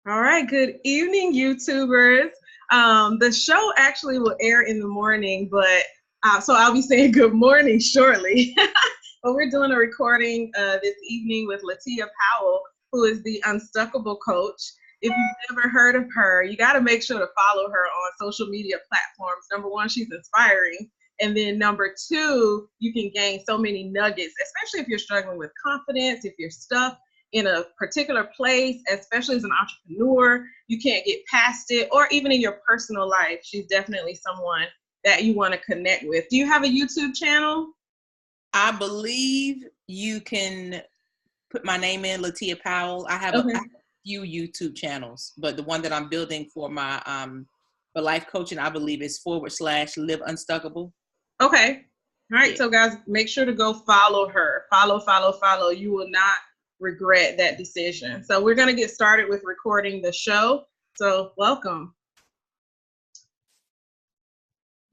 All right, good evening, YouTubers. The show actually will air in the morning, but so I'll be saying good morning shortly. But we're doing a recording this evening with Latia Powell, who is the Unstuckable coach. If you've never heard of her, you got to make sure to follow her on social media platforms. Number one, she's inspiring. And then number two, you can gain so many nuggets, especially if you're struggling with confidence, if you're stuck in a particular place, especially as an entrepreneur, you can't get past it, or even in your personal life. She's definitely someone that you want to connect with. Do you have a YouTube channel? I believe you can put my name in, Latia Powell. I have Okay. a few YouTube channels, but the one that I'm building for my for life coaching, I believe is / Live Unstuckable. Okay. All right. Yeah. So guys, make sure to go follow her. Follow. You will not regret that decision. So we're going to get started with recording the show. So welcome.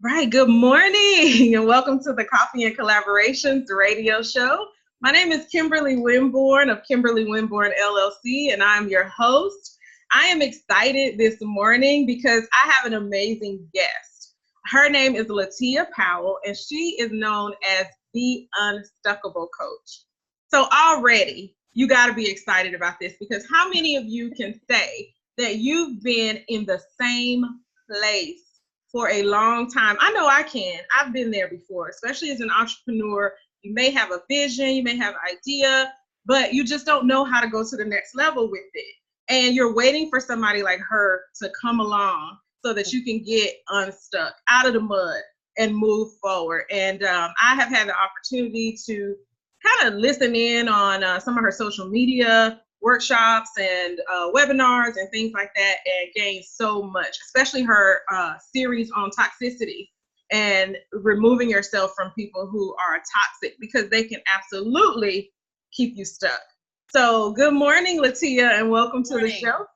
Right. Good morning and welcome to the Coffee and Collaborations radio show. My name is Kimberly Winborn of Kimberly Winborn LLC, and I'm your host. I am excited this morning because I have an amazing guest. Her name is Latia Powell, and she is known as the Unstuckable coach. So already you got to be excited about this, because how many of you can say that you've been in the same place for a long time? I know I can. I've been there before, especially as an entrepreneur. You may have a vision, you may have an idea, but you just don't know how to go to the next level with it. And you're waiting for somebody like her to come along so that you can get unstuck out of the mud and move forward. And I have had the opportunity to kind of listen in on some of her social media workshops and webinars and things like that, and gain so much, especially her series on toxicity and removing yourself from people who are toxic, because they can absolutely keep you stuck. So good morning, Latia, and welcome to the show.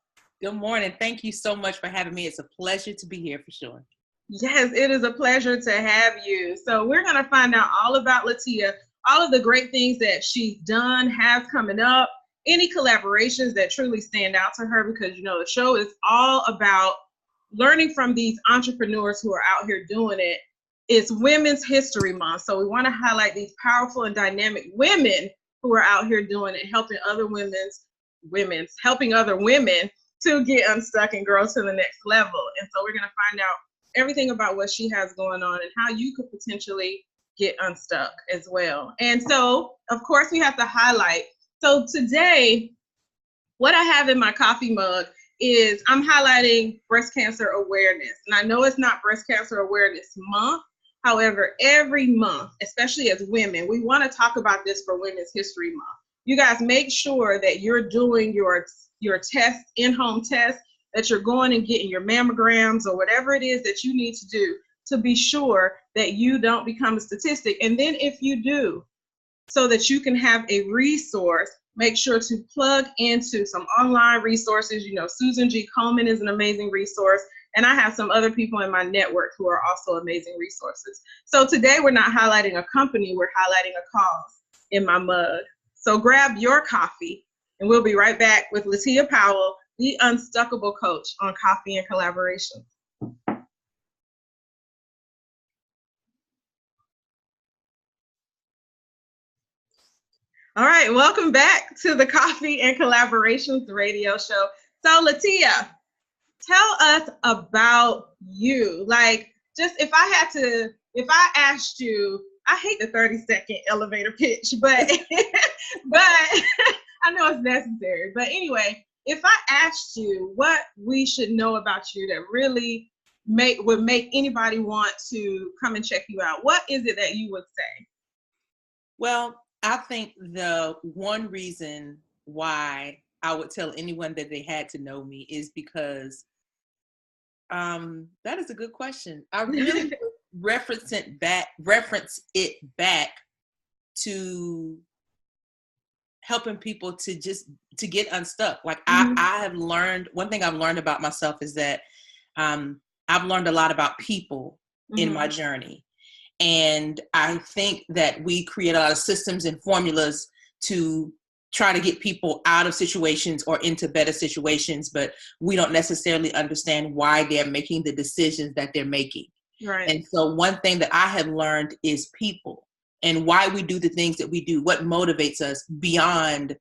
Good morning. Thank you so much for having me. It's a pleasure to be here for sure. Yes, it is a pleasure to have you. So we're going to find out all about Latia, all of the great things that she's done, has coming up, any collaborations that truly stand out to her, because, you know, the show is all about learning from these entrepreneurs who are out here doing it. It's Women's History Month, so we want to highlight these powerful and dynamic women who are out here doing it, helping other helping other women to get unstuck and grow to the next level. And so we're going to find out everything about what she has going on and how you could potentially get unstuck as well. And so, of course, we have to highlight. So today, what I have in my coffee mug is I'm highlighting breast cancer awareness. And I know it's not Breast Cancer Awareness Month. However, every month, especially as women, we want to talk about this for Women's History Month. You guys make sure that you're doing your test, in-home test, that you're going and getting your mammograms or whatever it is that you need to do to be sure that you don't become a statistic. And then if you do, so that you can have a resource, make sure to plug into some online resources. You know, Susan G. Komen is an amazing resource, and I have some other people in my network who are also amazing resources. So today we're not highlighting a company, we're highlighting a cause in my mug. So grab your coffee, and we'll be right back with Latia Powell, the Unstuckable coach, on Coffee and Collaboration. All right, welcome back to the Coffee and Collaborations radio show. So Latia, tell us about you. Like, just if I asked you, I hate the 30-second elevator pitch, but but I know it's necessary. But anyway, if I asked you what we should know about you that really would make anybody want to come and check you out, what is it that you would say? Well, I think the one reason why I would tell anyone that they had to know me is because that is a good question. I really reference it back to helping people to get unstuck. Like I have learned, one thing I've learned about myself is that I've learned a lot about people in my journey. And I think that we create a lot of systems and formulas to try to get people out of situations or into better situations, but we don't necessarily understand why they're making the decisions that they're making. Right. And so one thing that I have learned is people and why we do the things that we do, what motivates us beyond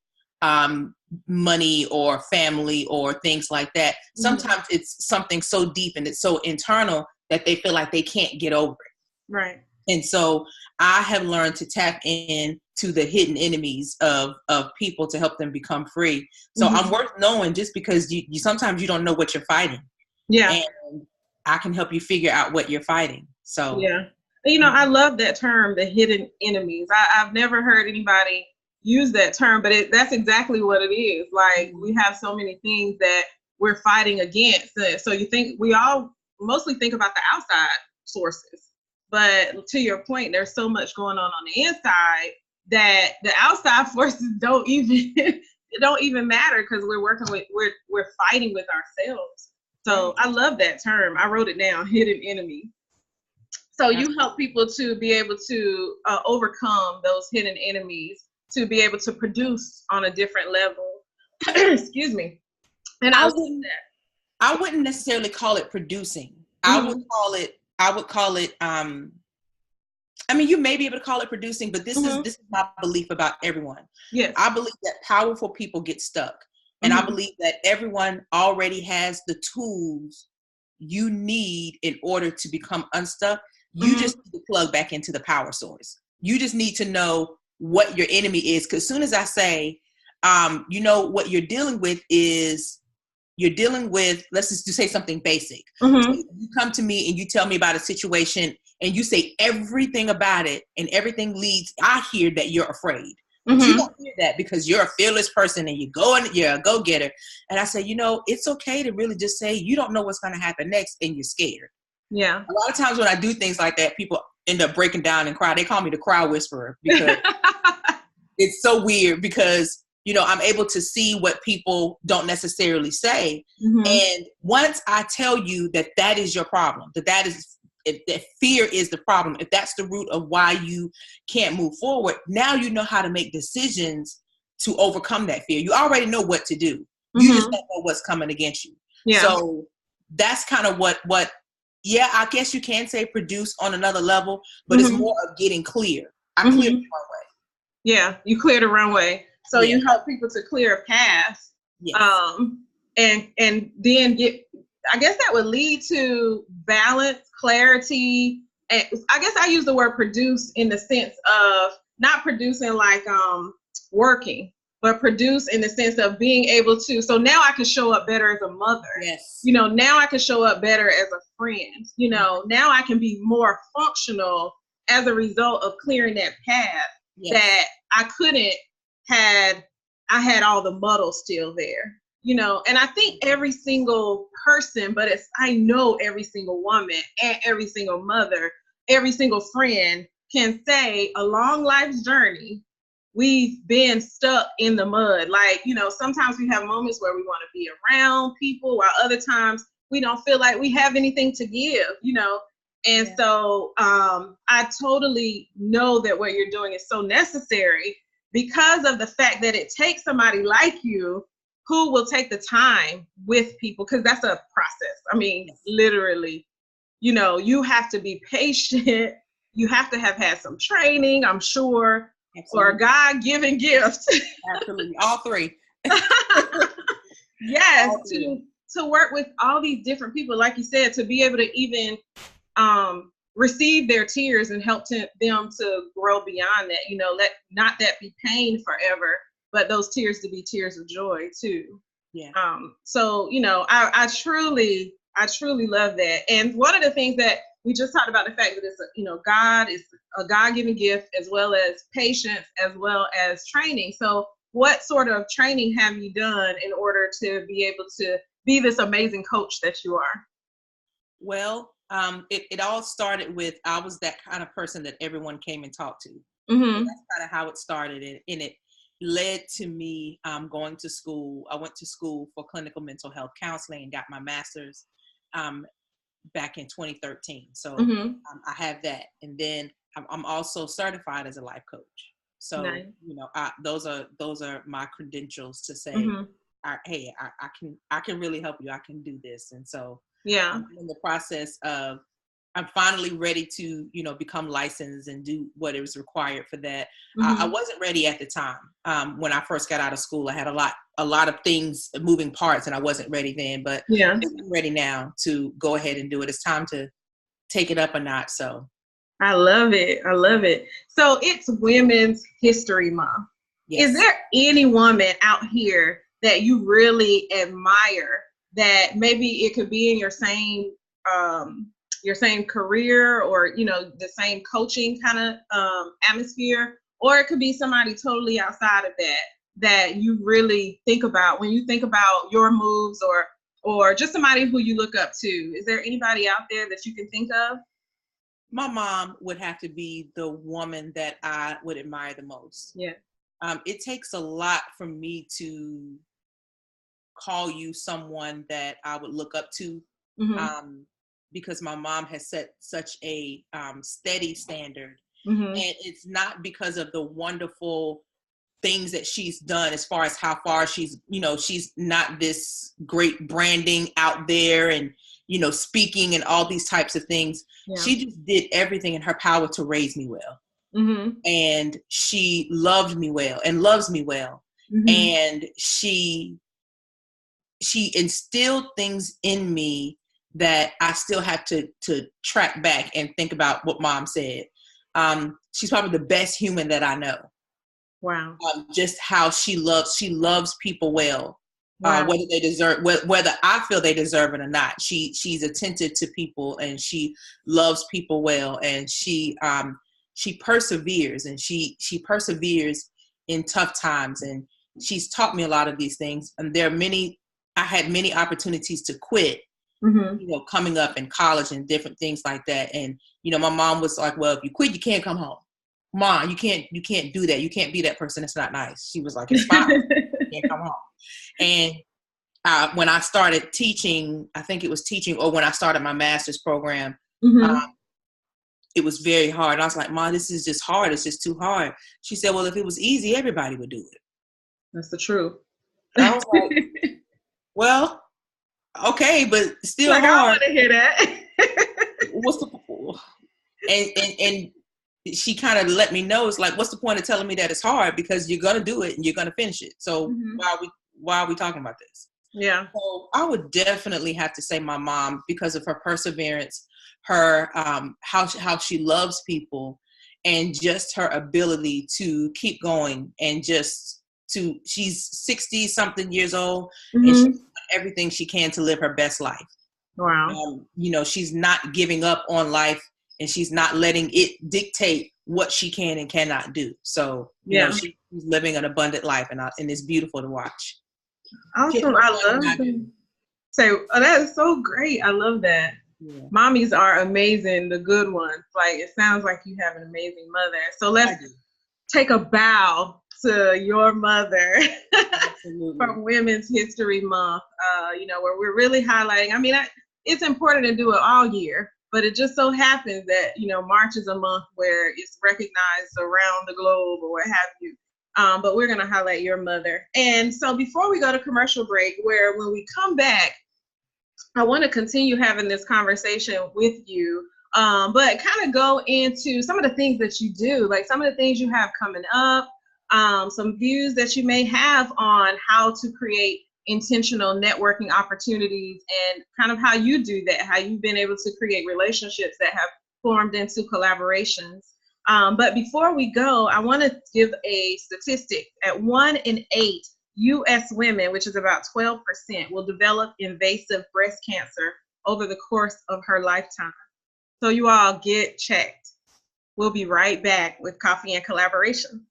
money or family or things like that. Mm-hmm. Sometimes it's something so deep and it's so internal that they feel like they can't get over it. Right. And so I have learned to tap in to the hidden enemies of people to help them become free. So Mm-hmm. I'm worth knowing just because you sometimes you don't know what you're fighting. Yeah. And I can help you figure out what you're fighting. So yeah. You know, I love that term, the hidden enemies. I've never heard anybody use that term, but that's exactly what it is. Like, we have so many things that we're fighting against. So you think we all mostly think about the outside sources. But to your point, there's so much going on the inside that the outside forces don't even it don't even matter because we're fighting with ourselves. So I love that term. I wrote it down, hidden enemy. So you help people to be able to overcome those hidden enemies, to be able to produce on a different level. Excuse me. And I wouldn't necessarily call it producing. Mm-hmm. I would call it I mean, you may be able to call it producing, but this is my belief about everyone. Yes. I believe that powerful people get stuck. And I believe that everyone already has the tools you need in order to become unstuck. You just need to plug back into the power source. You just need to know what your enemy is. Because as soon as I say, you know, what you're dealing with is, let's just say something basic. So you come to me and you tell me about a situation and you say everything about it and everything leads, I hear that you're afraid. You don't hear that because you're a fearless person and you're a go-getter. And I say, you know, it's okay to really just say you don't know what's going to happen next and you're scared. Yeah. A lot of times when I do things like that, people end up breaking down and cry. They call me the cry whisperer because it's so weird because, you know, I'm able to see what people don't necessarily say. And once I tell you that is your problem, if fear is the problem, if that's the root of why you can't move forward, now you know how to make decisions to overcome that fear. You already know what to do. You just don't know what's coming against you. Yeah. So that's kind of what I guess you can say produce on another level, but it's more of getting clear. I cleared the runway. Yeah, you clear the runway. So you help people to clear a path. Yes. And then I guess that would lead to balance, clarity. And I guess I use the word produce in the sense of not producing like working, but produce in the sense of being able to, so now I can show up better as a mother. Yes. You know, now I can show up better as a friend. You know, now I can be more functional as a result of clearing that path that I couldn't I had all the muddle still there. You know, and I think every single person, but I know every single woman and every single mother, every single friend can say along life's journey, we've been stuck in the mud. Like, you know, sometimes we have moments where we want to be around people, while other times we don't feel like we have anything to give, you know. And so I totally know that what you're doing is so necessary because of the fact that it takes somebody like you who will take the time with people, because that's a process. I mean, literally, you know, you have to be patient. You have to have had some training, I'm sure, or a God-given gift. Absolutely. All three. Yes, all three. To work with all these different people, like you said, to be able to even receive their tears and help them to grow beyond that, you know, let not that be pain forever, but those tears to be tears of joy too. Yeah. So, you know, I truly love that. And one of the things that we just talked about, the fact that it's God is a God-given gift, as well as patience, as well as training. So what sort of training have you done in order to be able to be this amazing coach that you are? Well, it all started with, I was that kind of person that everyone came and talked to. Mm-hmm. So that's kind of how it started. And it led to me going to school. I went to school for clinical mental health counseling and got my master's back in 2013. So I have that. And then I'm also certified as a life coach. So, Nice. those are my credentials to say, Mm-hmm. hey, I can really help you. I can do this. And so Yeah. I'm in the process of, I'm finally ready to, become licensed and do what is required for that. I Mm-hmm. wasn't ready at the time. When I first got out of school, I had a lot of things, moving parts, and I wasn't ready then, but Yeah. I'm ready now to go ahead and do it. It's time to take it up a notch. So I love it. I love it. So it's Women's History Month. Is yes. there any woman out here that you really admire that maybe it could be in your same career, or the same coaching kind of atmosphere, or it could be somebody totally outside of that you really think about when you think about your moves, or just somebody who you look up to? Is there anybody out there that you can think of? My mom would have to be the woman that I would admire the most. Yeah. It takes a lot for me to call you someone that I would look up to, Mm-hmm. because my mom has set such a steady standard. Mm-hmm. And it's not because of the wonderful things that she's done as far as how far she's not this great branding out there and, speaking and all these types of things. Yeah. She just did everything in her power to raise me well. Mm-hmm. And she loved me well and loves me well. Mm-hmm. And she instilled things in me that I still have to track back and think about what mom said. She's probably the best human that I know. Wow. Just how she loves people well, Wow. whether they deserve, whether I feel they deserve it or not. She's attentive to people, and she loves people well, and she perseveres, and she perseveres in tough times, and she's taught me a lot of these things. And I had many opportunities to quit, Mm-hmm. coming up in college and different things like that. And, my mom was like, well, if you quit, you can't come home. Mom, you can't do that. You can't be that person. It's not nice. She was like, it's fine. You can't come home. And when I started teaching, I think it was teaching, or when I started my master's program, Mm-hmm. it was very hard. I was like, Mom, this is just hard. It's just too hard. She said, well, if it was easy, everybody would do it. That's the truth. And I was like, well, okay, but still Like, hard. I want to hear that. What's the and she kind of let me know, it's like, what's the point of telling me that it's hard, because you're gonna do it and you're gonna finish it. So Mm-hmm. why are we talking about this? Yeah. So I would definitely have to say my mom, because of her perseverance, her how she loves people, and just her ability to keep going, and she's 60 something years old, Mm-hmm. and she's doing everything she can to live her best life. Wow. She's not giving up on life, and she's not letting it dictate what she can and cannot do. So, she's living an abundant life, and it's beautiful to watch. Awesome. I love that. So, that is so great. I love that. Yeah. Mommies are amazing, the good ones. Like, it sounds like you have an amazing mother. So let's take a bow to your mother for Women's History Month, where we're really highlighting. I mean, it's important to do it all year, but it just so happens that, March is a month where it's recognized around the globe or what have you. But we're going to highlight your mother. And so before we go to commercial break, when we come back, I want to continue having this conversation with you, but kind of go into some of the things that you do, like some of the things you have coming up, some views that you may have on how to create intentional networking opportunities, and kind of how you do that, how you've been able to create relationships that have formed into collaborations. But before we go, I want to give a statistic. At 1 in 8 U.S. women, which is about 12%, will develop invasive breast cancer over the course of her lifetime. So you all get checked. We'll be right back with Coffee and Collaboration.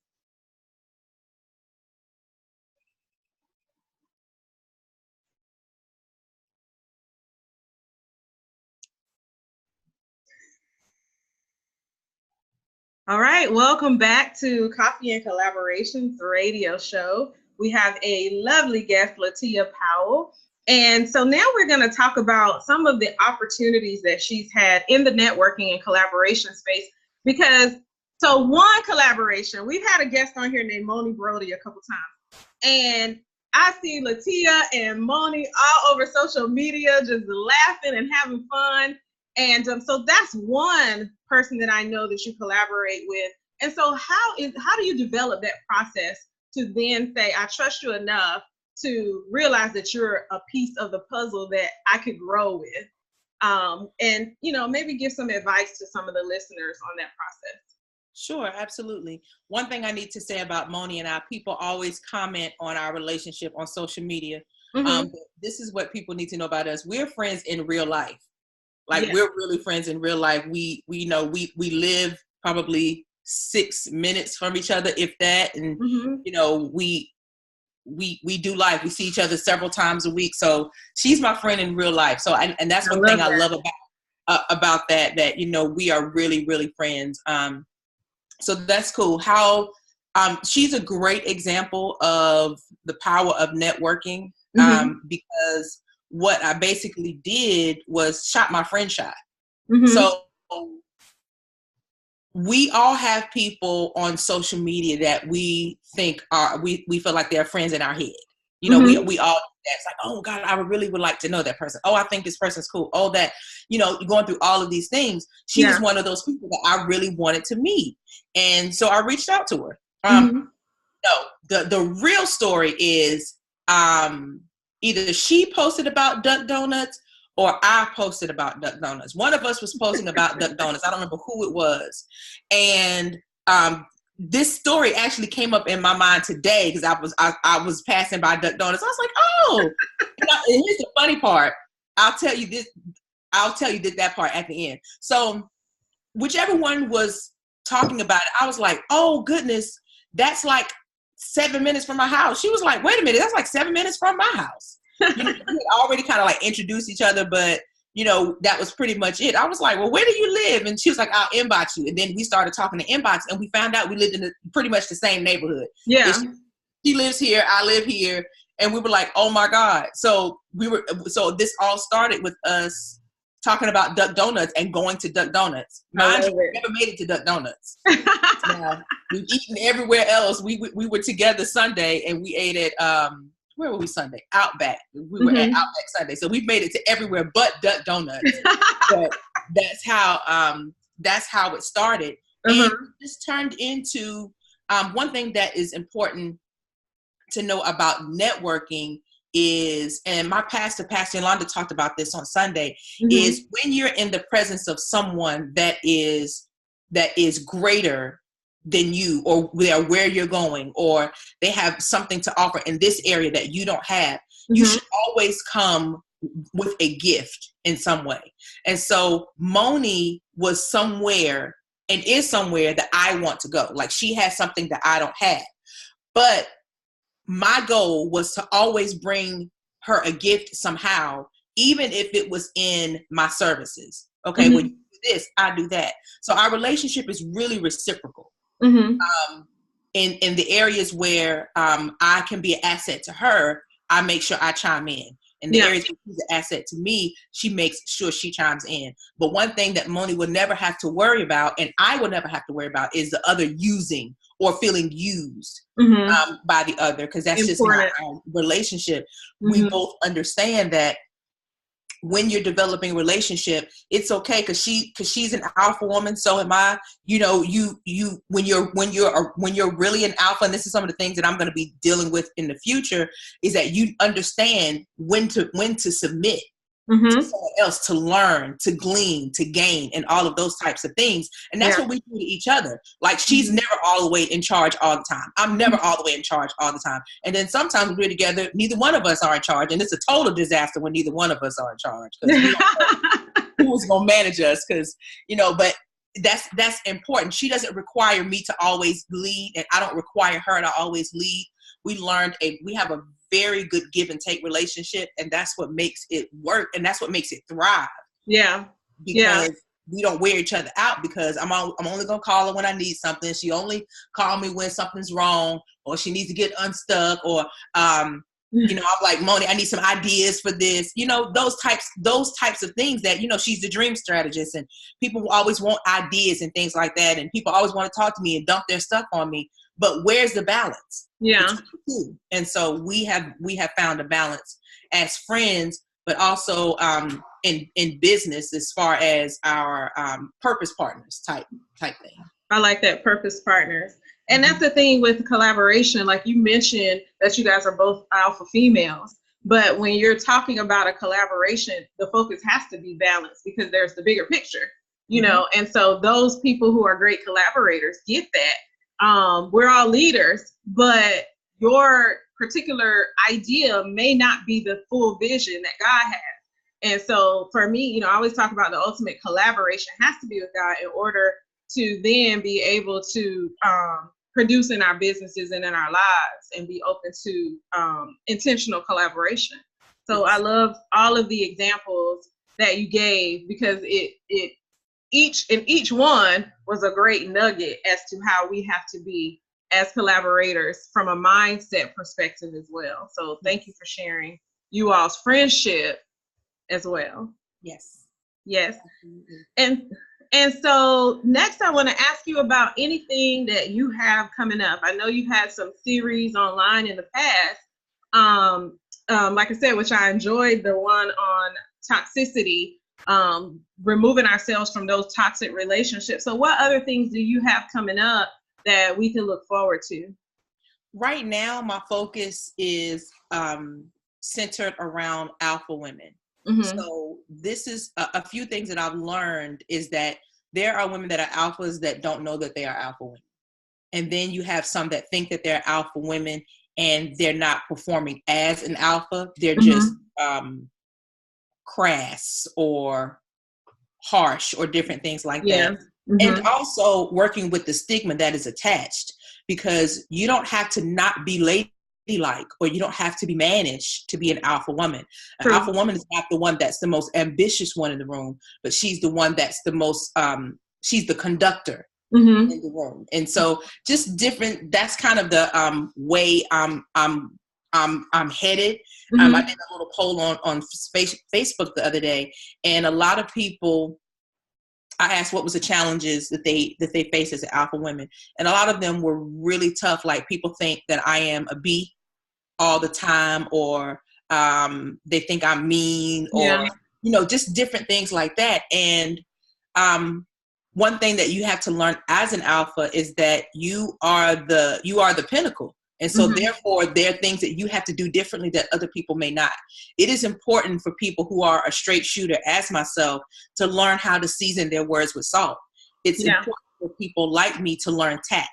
All right, welcome back to Coffee and Collaborations radio show. We have a lovely guest, Latia Powell. And so now we're going to talk about some of the opportunities that she's had in the networking and collaboration space, because So one collaboration, we've had a guest on here named Moni Brody a couple times, and I see Latia and Moni all over social media just laughing and having fun. And so that's one person that I know that you collaborate with. And so how do you develop that process to then say, I trust you enough to realize that you're a piece of the puzzle that I could grow with? And, maybe give some advice to some of the listeners on that process. Sure, absolutely. One thing I need to say about Moni and I, people always comment on our relationship on social media. Mm-hmm. This is what people need to know about us. We're friends in real life. Like, we're really friends in real life. We live probably 6 minutes from each other, if that. And, we do life. We see each other several times a week. So she's my friend in real life. So, and that's one thing I love about that, we are really, really friends. So that's cool. How she's a great example of the power of networking, because what I basically did was shot my friend shot. Mm-hmm. So we all have people on social media that we think we feel like they're friends in our head. We all, that's like, oh God, I really would like to know that person. Oh, I think this person's cool. Oh, that, you're going through all of these things. She was one of those people that I really wanted to meet. And so I reached out to her. No, the real story is either she posted about Duck Donuts or I posted about Duck Donuts. One of us was posting about Duck Donuts. I don't remember who it was. And this story actually came up in my mind today because I was passing by Duck Donuts. I was like, oh, and here's the funny part. I'll tell you that part at the end. So whichever one was talking about it, I was like, oh goodness, that's like 7 minutes from my house. She was like, wait a minute, that's like 7 minutes from my house. We had already kind of like introduced each other, but that was pretty much it. I was like, well, where do you live? And she was like, I'll inbox you. And then we started talking to inbox, and we found out we lived in pretty much the same neighborhood. Yeah. She lives here, I live here. And we were like, oh my God. So this all started with us talking about Duck Donuts and going to Duck Donuts. Mind you, we never made it to Duck Donuts. We've eaten everywhere else. We were together Sunday, and we ate at, where were we Sunday? Outback. We were at Outback Sunday. So we've made it to everywhere but Duck Donuts. But that's how it started. And this turned into one thing that is important to know about networking is, and my pastor, Pastor Yolanda, talked about this on Sunday, is when you're in the presence of someone that is greater than you, or they're where you're going, or they have something to offer in this area that you don't have, you should always come with a gift in some way. And so Moni was somewhere and is somewhere that I want to go. Like, she has something that I don't have. But my goal was to always bring her a gift somehow, even if it was in my services. Okay, when you do this, I do that. So our relationship is really reciprocal. In the areas where I can be an asset to her, I make sure I chime in. In the areas where she's an asset to me, she makes sure she chimes in. But one thing that Moni will never have to worry about, and I will never have to worry about, is the other using or feeling used by the other, because that's important. Just not our relationship. We both understand that when you're developing a relationship, it's okay, because she's an alpha woman, so am I. When you're really an alpha, and this is some of the things that I'm going to be dealing with in the future, is that you understand when to submit to someone else, to learn, to glean, to gain, and all of those types of things. And that's what we do to each other. Like, she's never all the way in charge all the time. I'm never all the way in charge all the time. And then sometimes we're together, neither one of us are in charge. And it's a total disaster when neither one of us are in charge, because we don't know who's going to manage us. Because, but that's important. She doesn't require me to always lead, and I don't require her to always lead. We have a very good give and take relationship, and that's what makes it work, and that's what makes it thrive. Yeah. Because we don't wear each other out, because I'm only gonna call her when I need something. She only call me when something's wrong, or she needs to get unstuck, or You know, I'm like, Moni, I need some ideas for this. You know, those types of things that, you know, she's the dream strategist, and people always want ideas and things like that. And people always want to talk to me and dump their stuff on me. But where's the balance? Yeah. And so we have found a balance as friends, but also in business as far as our purpose partners type thing. I like that, purpose partners. And that's the thing with collaboration. Like you mentioned that you guys are both alpha females, but when you're talking about a collaboration, the focus has to be balanced because there's the bigger picture, you know? And so those people who are great collaborators get that. We're all leaders, but your particular idea may not be the full vision that God has. And so for me, you know, I always talk about the ultimate collaboration has to be with God in order to then be able to produce in our businesses and in our lives and be open to intentional collaboration. So I love all of the examples that you gave because each one was a great nugget as to how we have to be as collaborators from a mindset perspective as well. So thank you for sharing you all's friendship as well. Yes. Absolutely. And so next I want to ask you about anything that you have coming up. I know you've had some series online in the past. Like I said, which I enjoyed, the one on toxicity, removing ourselves from those toxic relationships. So what other things do you have coming up that we can look forward to? Right now, my focus is centered around alpha women. So this is a few things that I've learned is that there are women that are alphas that don't know that they are alpha women. And then you have some that think that they're alpha women and they're not performing as an alpha. They're just crass or harsh or different things like that. And also working with the stigma that is attached, because you don't have to not be ladylike or you don't have to be mannish to be an alpha woman. An alpha woman is not the one that's the most ambitious one in the room, but she's the one that's the most, she's the conductor in the room. And so just different, that's kind of the way I'm headed. I did a little poll on Facebook the other day, and a lot of people, I asked what was the challenges that they face as alpha women. And a lot of them were really tough. Like people think that I am a B all the time, or they think I'm mean, or, you know, just different things like that. And one thing that you have to learn as an alpha is that you are the pinnacle. And so therefore, there are things that you have to do differently that other people may not. It is important for people who are a straight shooter, as myself, to learn how to season their words with salt. It's important for people like me to learn tact,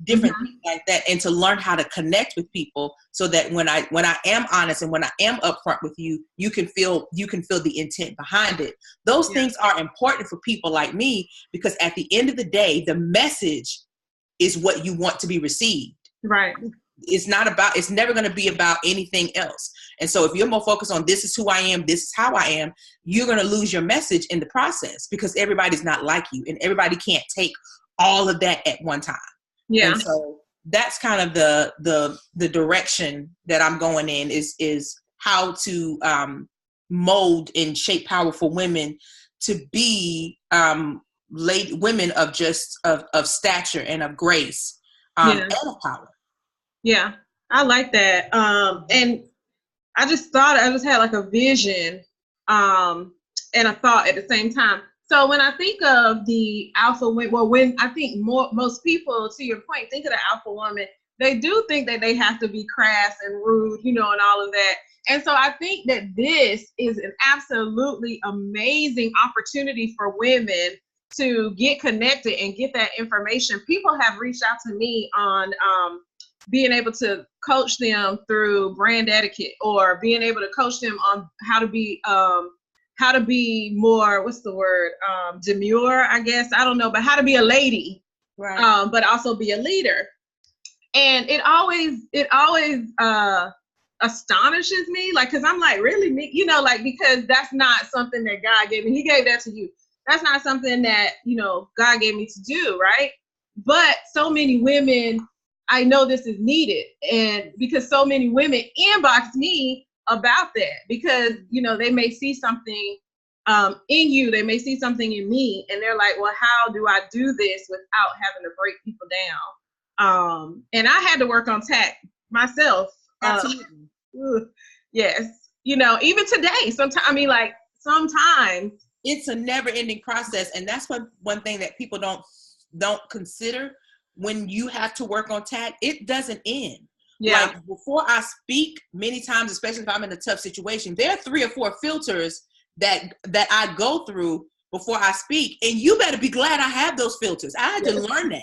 different things like that, and to learn how to connect with people so that when I am honest and when I am upfront with you, you can feel the intent behind it. Those things are important for people like me, because at the end of the day, the message is what you want to be received. Right. It's never going to be about anything else. And so if you're more focused on this is who I am, this is how I am, you're going to lose your message in the process, because everybody's not like you and everybody can't take all of that at one time. Yeah. And so that's kind of the direction that I'm going in is how to mold and shape powerful women to be women of stature and of grace and of power. Yeah, I like that. And I just had like a vision and a thought at the same time. So when I think of the alpha women, when I think most people, to your point, think of the alpha woman, they do think that they have to be crass and rude, you know, and all of that. And so I think that this is an absolutely amazing opportunity for women to get connected and get that information. People have reached out to me on being able to coach them through brand etiquette, or being able to coach them on how to be more, what's the word? Demure, I guess. I don't know, but how to be a lady, right? But also be a leader. And it always astonishes me, like, cause I'm like, really, me? You know, like, because that's not something that God gave me. He gave that to you. That's not something that, you know, God gave me to do, right? But so many women I know this is needed. And because so many women inbox me about that, because, you know, they may see something in you, they may see something in me, and they're like, well, how do I do this without having to break people down? And I had to work on tact myself. Absolutely. Yes. You know, even today, sometimes, I mean, like, sometimes it's a never-ending process, and that's one thing that people don't consider. When you have to work on tact, it doesn't end. Yeah. Like, before I speak, many times, especially if I'm in a tough situation, there are 3 or 4 filters that I go through before I speak, and you better be glad I have those filters. I had to learn that.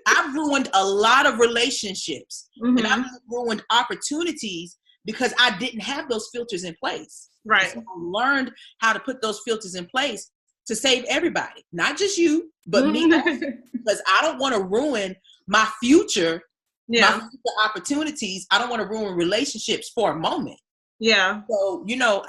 I've ruined a lot of relationships, and I've ruined opportunities because I didn't have those filters in place. Right. So I learned how to put those filters in place to save everybody, not just you, but me also, because I don't want to ruin my future, my future opportunities. I don't want to ruin relationships for a moment. Yeah. So, you know,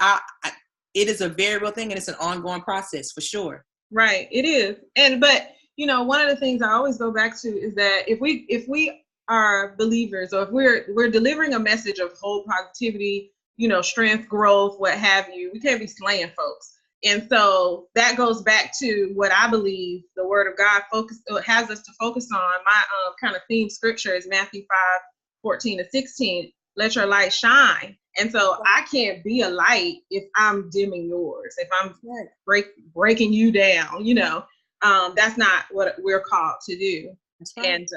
it is a very real thing, and it's an ongoing process for sure. Right. It is. But you know, one of the things I always go back to is that if we are believers, or if we're delivering a message of hope, positivity, you know, strength, growth, what have you, we can't be slaying folks. And so that goes back to what I believe the Word of God has us to focus on. My kind of theme scripture is Matthew 5:14-16. Let your light shine. And so I can't be a light if I'm dimming yours, if I'm breaking you down, you know. That's not what we're called to do. And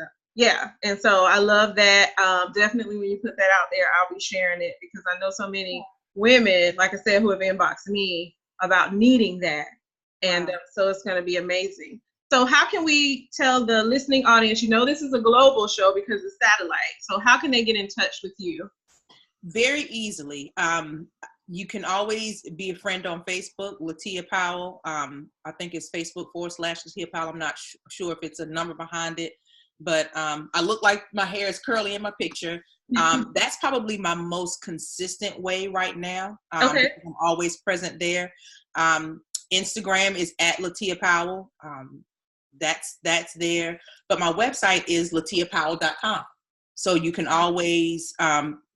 and so I love that. Definitely when you put that out there, I'll be sharing it, because I know so many women, like I said, who have inboxed me about needing that. And so it's going to be amazing. So how can we tell the listening audience, you know, this is a global show because it's satellite. So how can they get in touch with you? Very easily. You can always be a friend on Facebook, Latia Powell. I think it's Facebook.com/Latia Powell. I'm not sure if it's a number behind it, but I look like my hair is curly in my picture. That's probably my most consistent way right now. I'm always present there. Instagram is @Latia Powell. That's there. But my website is latiapowell.com. So you can always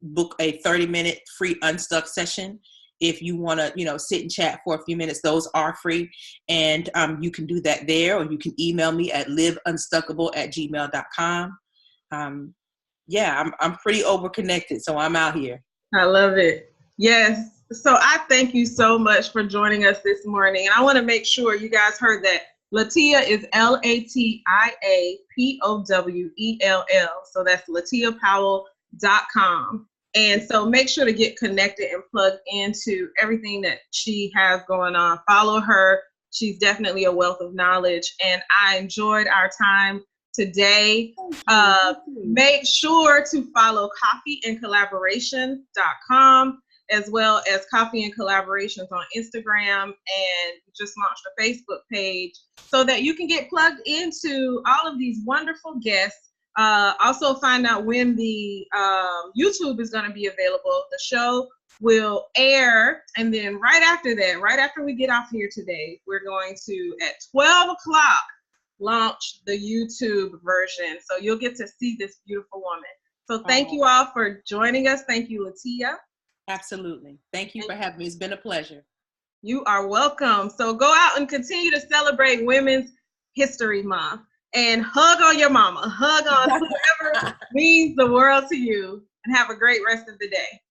book a 30-minute free Unstuck session if you want to, you know, sit and chat for a few minutes. Those are free, and you can do that there, or you can email me at liveunstuckable@gmail.com. I'm pretty overconnected, so I'm out here. I love it. Yes. So I thank you so much for joining us this morning, and I want to make sure you guys heard that Latia is LatiaPowell. So that's LatiaPowell.com. And so make sure to get connected and plugged into everything that she has going on. Follow her. She's definitely a wealth of knowledge. And I enjoyed our time today. Make sure to follow coffeeandcollaborations.com, as well as Coffee and Collaborations on Instagram, and just launched a Facebook page so that you can get plugged into all of these wonderful guests. Also find out when the YouTube is going to be available. The show will air, and then right after that, right after we get off here today, we're going to, at 12 o'clock, launch the YouTube version. So you'll get to see this beautiful woman. So thank you all for joining us. Thank you, Latia. Absolutely. Thank you for having me. It's been a pleasure. You are welcome. So go out and continue to celebrate Women's History Month, and hug on your mama. Hug on whoever means the world to you, and have a great rest of the day.